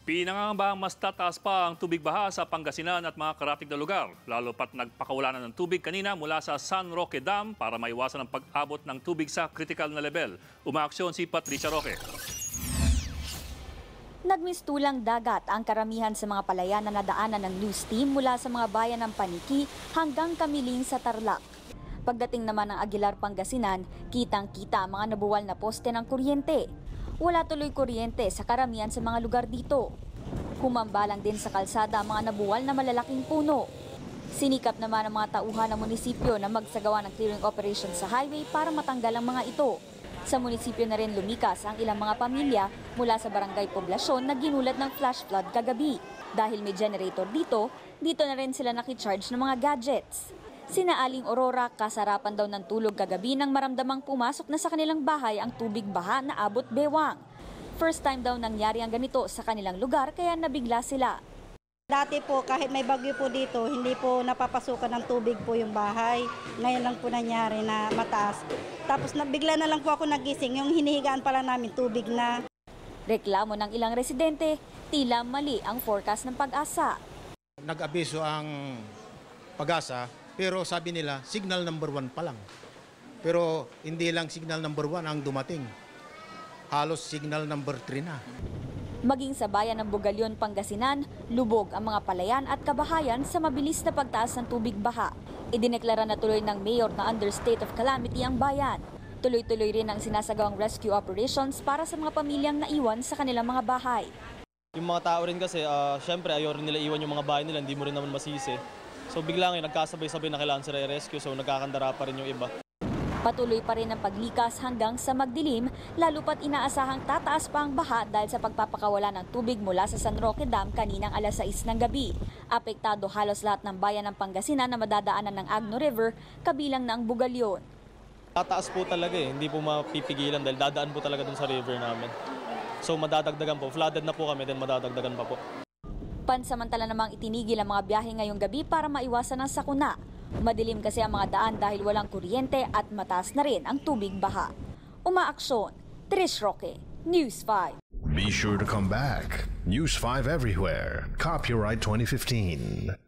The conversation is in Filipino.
Pinangangambahang mas tataas pa ang tubig baha sa Pangasinan at mga karatig na lugar, lalo pat nagpakawalan ng tubig kanina mula sa San Roque Dam para maiwasan ang pag-abot ng tubig sa critical na level. Umaaksyon si Patricia Roque. Nagmistulang dagat ang karamihan sa mga palayan na nadaanan ng news team mula sa mga bayan ng Paniki hanggang Kamiling sa Tarlac. Pagdating naman ng Aguilar, Pangasinan, kitang-kita ang mga nabuwal na poste ng kuryente. Wala tuloy kuryente sa karamihan sa mga lugar dito. Humambalang din sa kalsada ang mga nabuwal na malalaking puno. Sinikap naman ang mga tauhan ng munisipyo na magsagawa ng clearing operation sa highway para matanggal ang mga ito. Sa munisipyo na rin lumikas ang ilang mga pamilya mula sa barangay poblasyon na ginulat ng flash flood kagabi. Dahil may generator dito na rin sila nakicharge ng mga gadgets. Sina Aling Aurora, kasarapan daw ng tulog kagabi nang maramdamang pumasok na sa kanilang bahay ang tubig baha na abot bewang. First time daw nangyari ang ganito sa kanilang lugar kaya nabigla sila. Dati po kahit may bagyo po dito, hindi po napapasukan ng tubig po yung bahay. Ngayon lang po nangyari na mataas. Tapos bigla na lang po ako nagising, yung hinihigaan pala namin tubig na. Reklamo ng ilang residente, tila mali ang forecast ng Pag-asa. Nag-abiso ang Pag-asa, pero sabi nila signal number 1 pa lang. Pero hindi lang signal number 1 ang dumating. Halos signal number 3 na. Maging sa bayan ng Bugalyon, Pangasinan, lubog ang mga palayan at kabahayan sa mabilis na pagtaas ng tubig baha. Idineklara na tuloy ng mayor na under state of calamity ang bayan. Tuloy-tuloy rin ang sinasagawang rescue operations para sa mga pamilyang naiwan sa kanilang mga bahay. Yung mga tao rin kasi, syempre ayaw rin nila iwan yung mga bahay nila, hindi mo rin naman masisi. So bigla ngayon nagkasabay-sabay na kailangan sila i-rescue, so nagkakandara pa rin yung iba. Patuloy pa rin ang paglikas hanggang sa magdilim, lalo pat inaasahang tataas pa ang baha dahil sa pagpapakawala ng tubig mula sa San Roque Dam kaninang alas 6 ng gabi. Apektado halos lahat ng bayan ng Pangasinan na madadaanan ng Agno River, kabilang na ang Bugalyon. Tataas po talaga hindi po mapipigilan dahil dadaan po talaga dun sa river namin. So madadagdagan po, flooded na po kami, then madadagdagan pa po. Pansamantala namang itinigil ang mga biyahe ngayong gabi para maiwasan ang sakuna. Madilim kasi ang mga daan dahil walang kuryente at mataas na rin ang tubig baha. Umaaksyon, Trish Roque, News 5. Be sure to come back. News 5 everywhere. Copyright 2015.